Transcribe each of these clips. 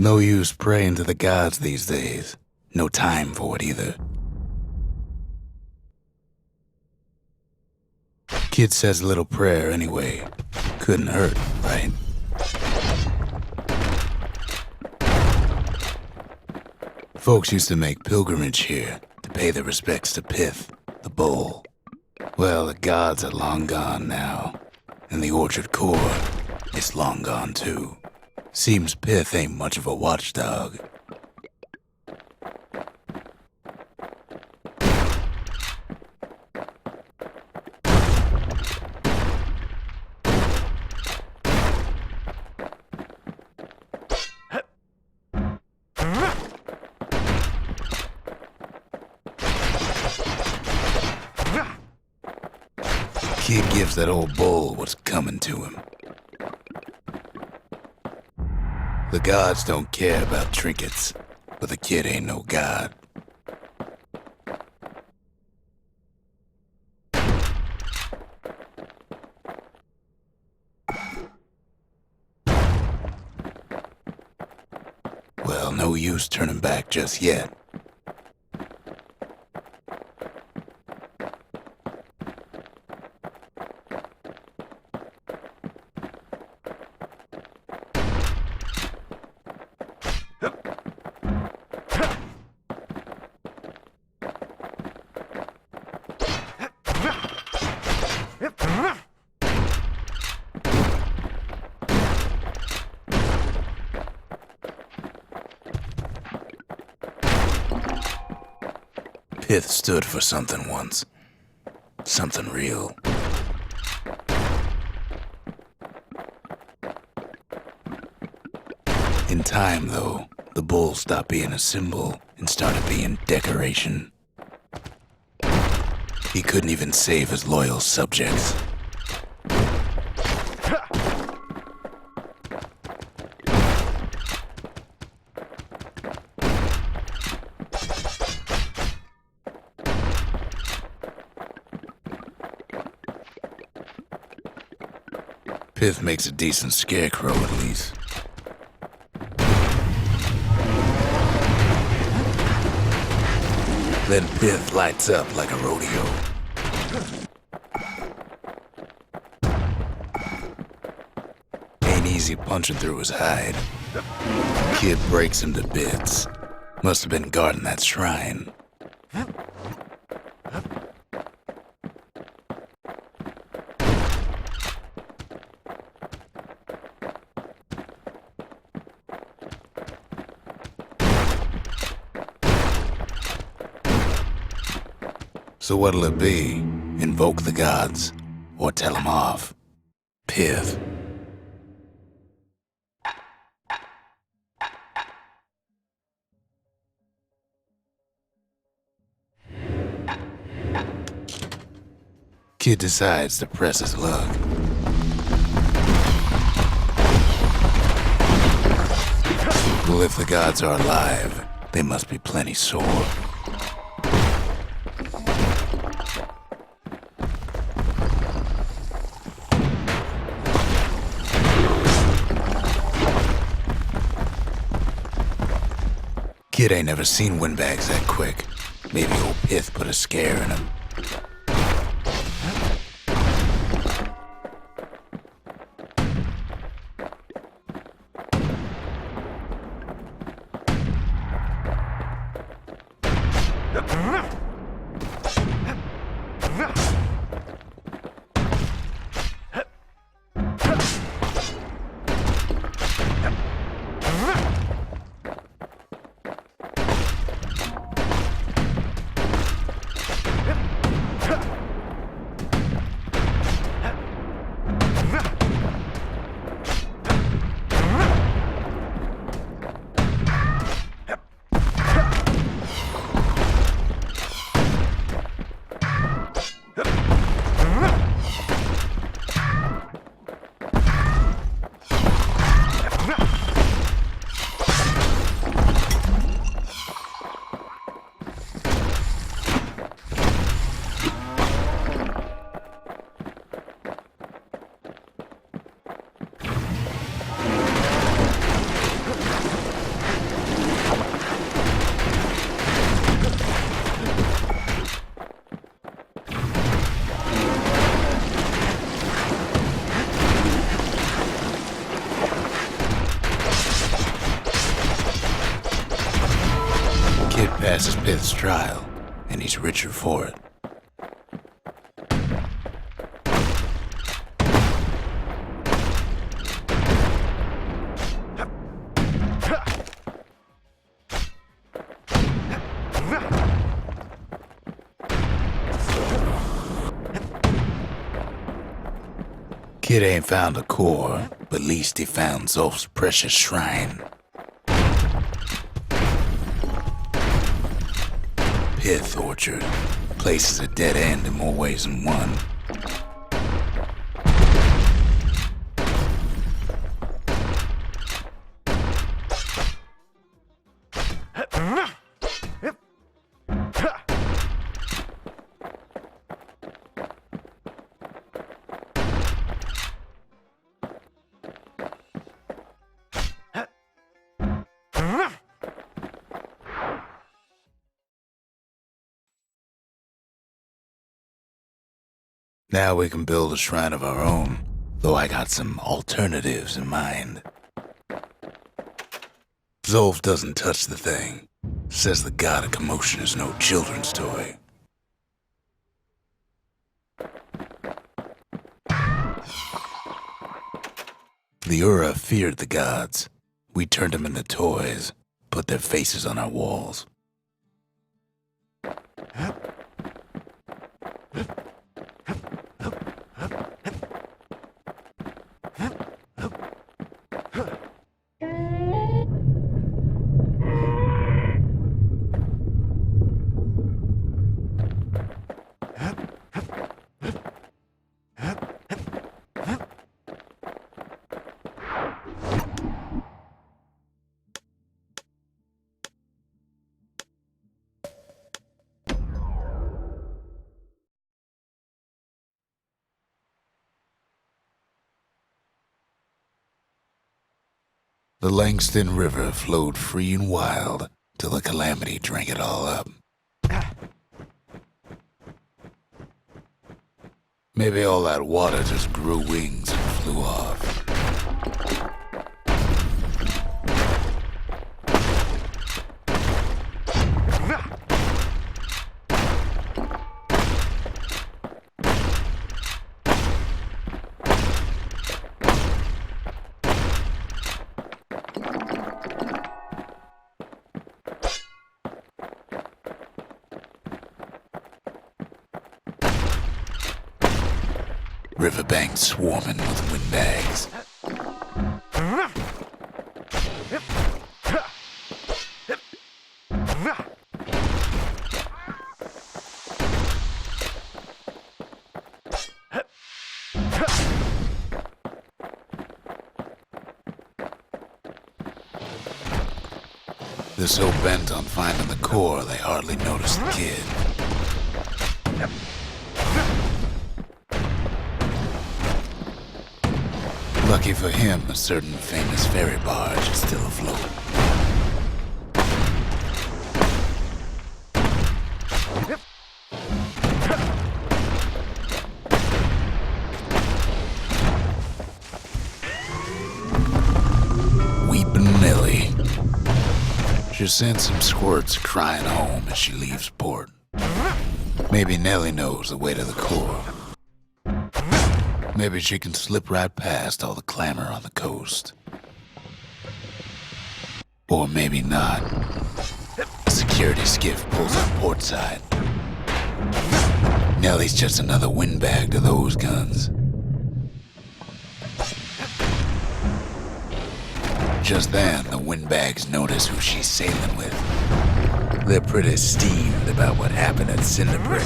No use praying to the gods these days. No time for it either. Kid says a little prayer anyway. Couldn't hurt, right? Folks used to make pilgrimage here to pay their respects to Pith, the bull. Well, the gods are long gone now, and the orchard core is long gone too. Seems Pith ain't much of a watchdog. Kid gives that old bull what's coming to him. The gods don't care about trinkets, but the kid ain't no god. Well, no use turning back just yet. Pith stood for something once. Something real. In time, though, the bull stopped being a symbol and started being decoration. He couldn't even save his loyal subjects. Pith makes a decent scarecrow, at least. Then Pith lights up like a rodeo. Ain't easy punching through his hide. Kid breaks him to bits. Must have been guarding that shrine. So what'll it be? Invoke the gods, or tell them off? Pith. Kid decides to press his luck. Well, if the gods are alive, they must be plenty sore. Kid ain't never seen windbags that quick. Maybe old Pith put a scare in him. passes Pith's trial, and he's richer for it. Kid ain't found a core, but at least he found Zolf's precious shrine. Pith Orchard. Place is a dead end in more ways than one. Now we can build a shrine of our own, though I got some alternatives in mind. Zolf doesn't touch the thing. Says the god of commotion is no children's toy. The Ura feared the gods. We turned them into toys, put their faces on our walls. The Langston River flowed free and wild till the calamity drank it all up. Maybe all that water just grew wings and flew off. Riverbanks swarming with windbags. They're so bent on finding the core, they hardly notice the kid. Lucky for him, a certain famous ferry barge is still afloat. Weepin' Nellie. She sends some squirts crying home as she leaves port. Maybe Nellie knows the way to the core. Maybe she can slip right past all the clamor on the coast. Or maybe not. A security skiff pulls up portside. Nellie's just another windbag to those guns. Just then, the windbags notice who she's sailing with. They're pretty steamed about what happened at Cinderbrick.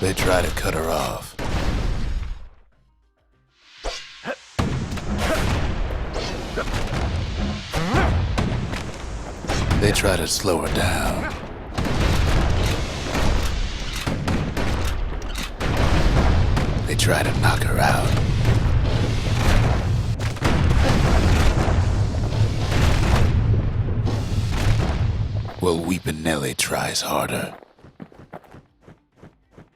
They try to cut her off. They try to slow her down. They try to knock her out. Well, Weepin' Nellie tries harder.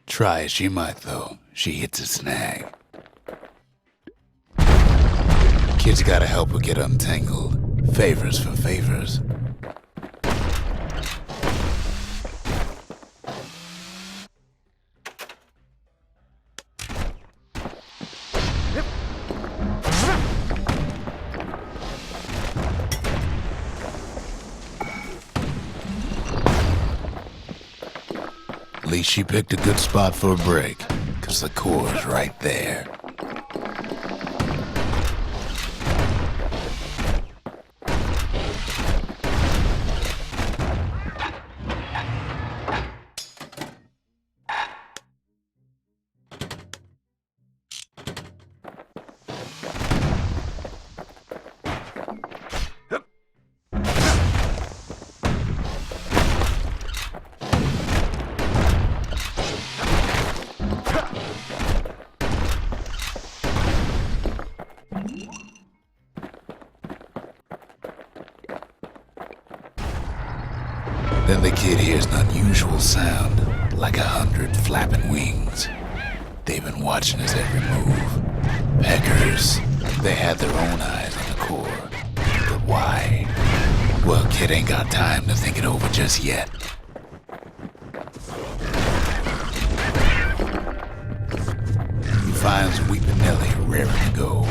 Try as she might, though, she hits a snag. Kids gotta help her get untangled. Favors for favors. At least she picked a good spot for a break, 'cause the core's right there. Then the kid hears an unusual sound, like 100 flapping wings. They've been watching his every move. Peckers. They had their own eyes on the core. But why? Well, kid ain't got time to think it over just yet. He finds Weeping Nellie raring to go.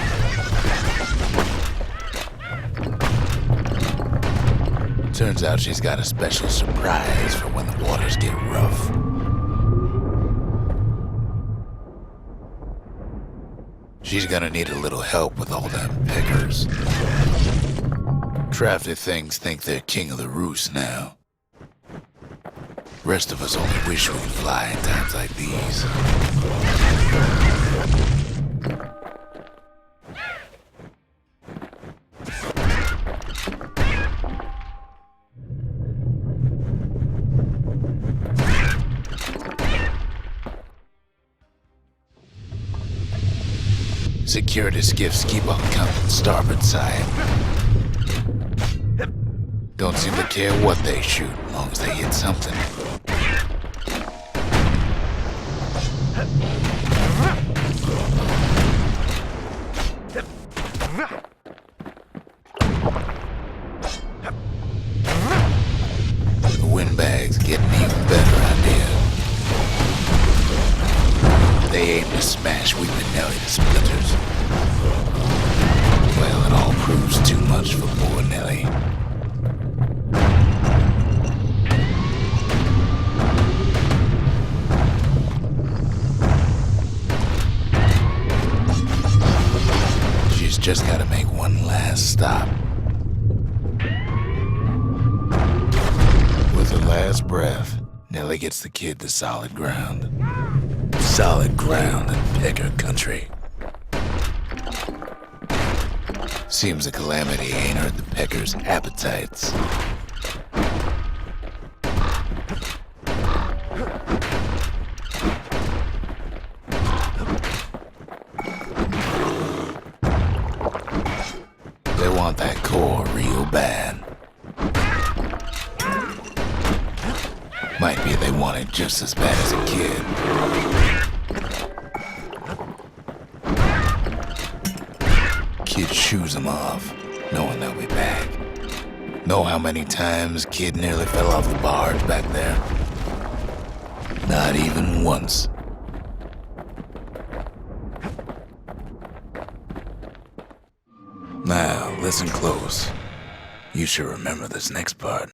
Turns out she's got a special surprise for when the waters get rough. She's gonna need a little help with all them peckers. Crafty things think they're king of the roost now. Rest of us only wish we could fly in times like these. Security skiffs keep on coming starboard side. Don't seem to care what they shoot, as long as they hit something. The windbag's getting even better idea. They aim to smash Weeping Nellie to splinters. Well, it all proves too much for poor Nellie. She's just gotta make one last stop. With her last breath, Nellie gets the kid to solid ground. Solid ground in pecker country. Seems the calamity ain't hurt the peckers' appetites. They want that core real bad. Might be they want it just as bad as a kid. Kid shoos them off, knowing they'll be back. Know how many times kid nearly fell off the barge back there? Not even once. Now, listen close. You should remember this next part.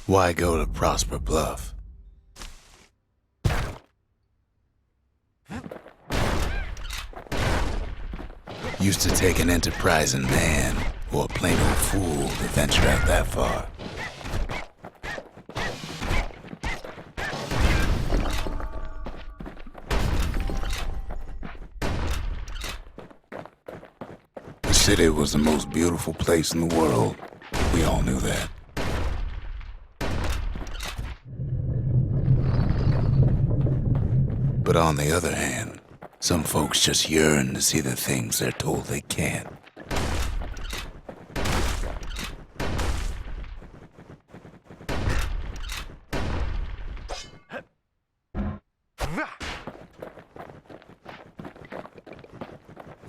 Why go to Prosper Bluff? Used to take an enterprising man or a plain old fool to venture out that far. The city was the most beautiful place in the world. We all knew that. But on the other hand, some folks just yearn to see the things they're told they can't.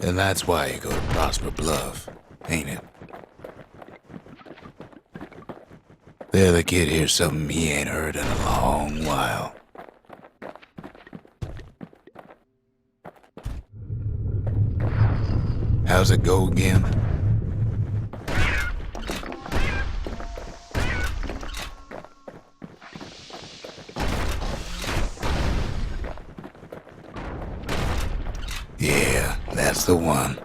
And that's why you go to Prosper Bluff, ain't it? There the kid hears something he ain't heard in a long while. How's it go again? Yeah, that's the one.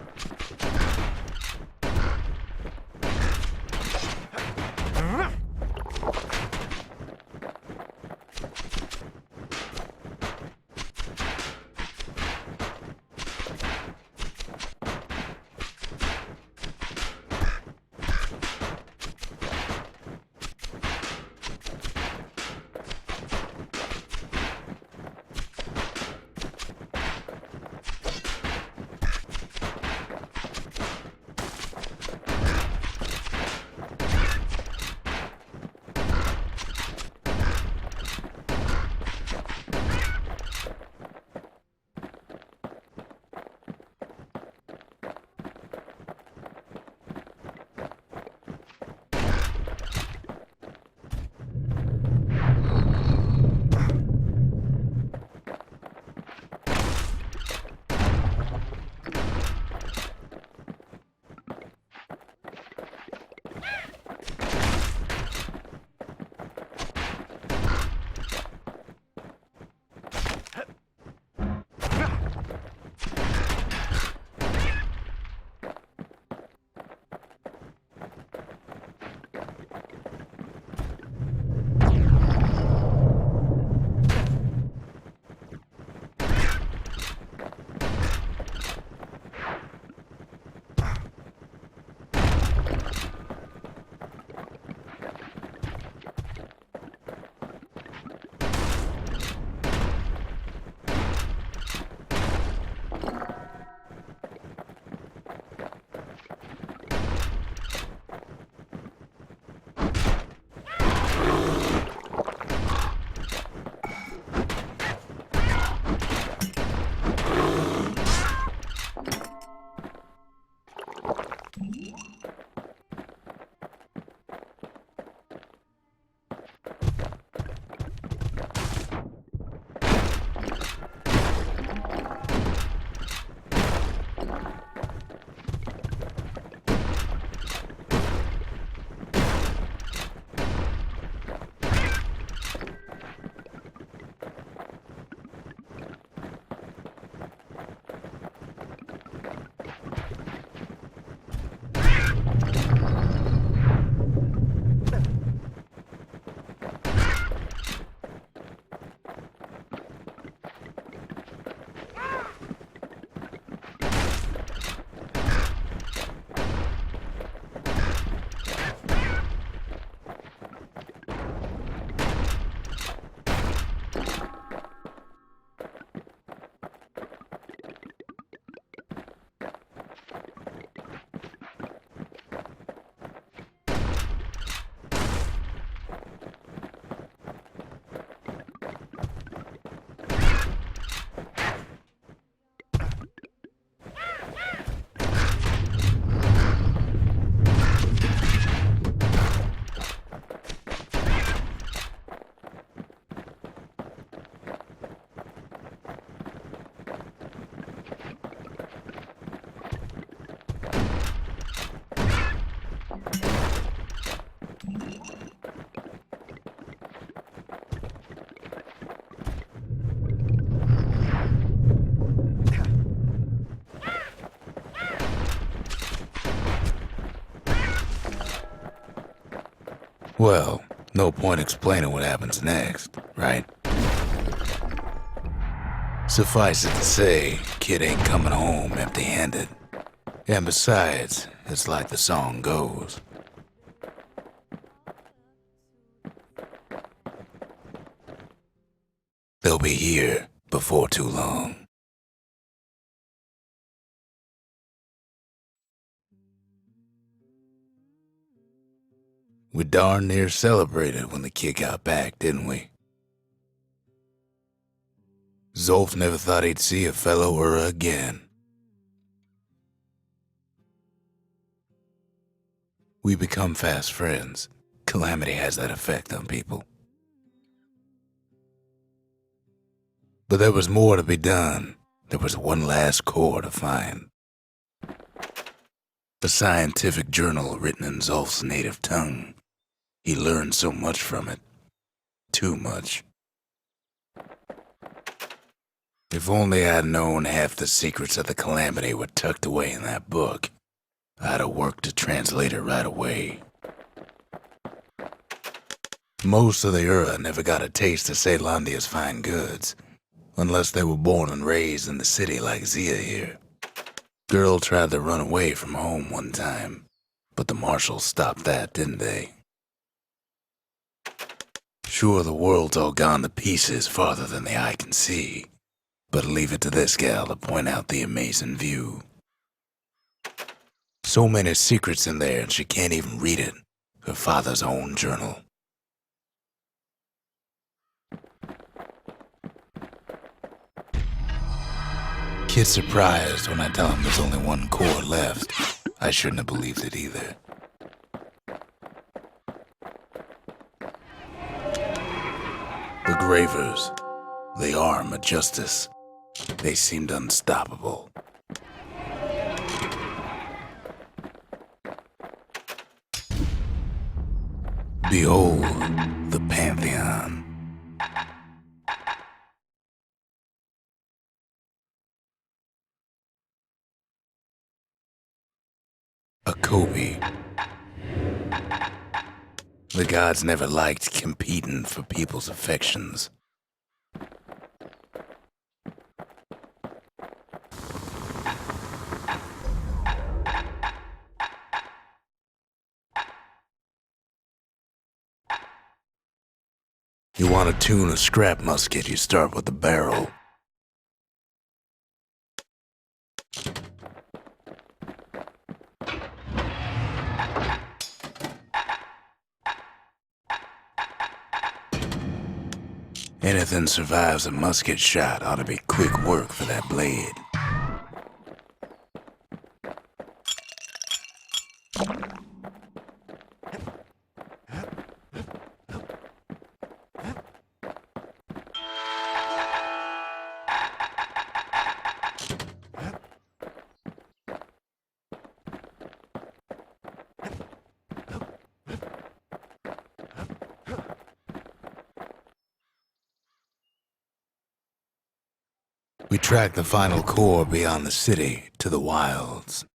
Well, no point explaining what happens next, right? Suffice it to say, kid ain't coming home empty-handed. And besides, it's like the song goes. They'll be here before too long. We darn near celebrated when the kid got back, didn't we? Zolf never thought he'd see a fellow her again. We become fast friends. Calamity has that effect on people. But there was more to be done. There was one last core to find. A scientific journal written in Zolf's native tongue. He learned so much from it. Too much. If only I'd known half the secrets of the Calamity were tucked away in that book, I'd have worked to translate it right away. Most of the Ura never got a taste of Ceylondia's fine goods, unless they were born and raised in the city like Zia here. Girl tried to run away from home one time, but the marshals stopped that, didn't they? Sure, the world's all gone to pieces farther than the eye can see, but leave it to this gal to point out the amazing view. So many secrets in there and she can't even read it. Her father's own journal. Kid's surprised when I tell him there's only one core left. I shouldn't have believed it either. The Gravers, the arm of justice. They seemed unstoppable. Behold, the Pantheon. A Kobe. The gods never liked competing for people's affections. You want to tune a scrap musket, you start with the barrel. Anything survives a musket shot ought to be quick work for that blade. We tracked the final core beyond the city to the wilds.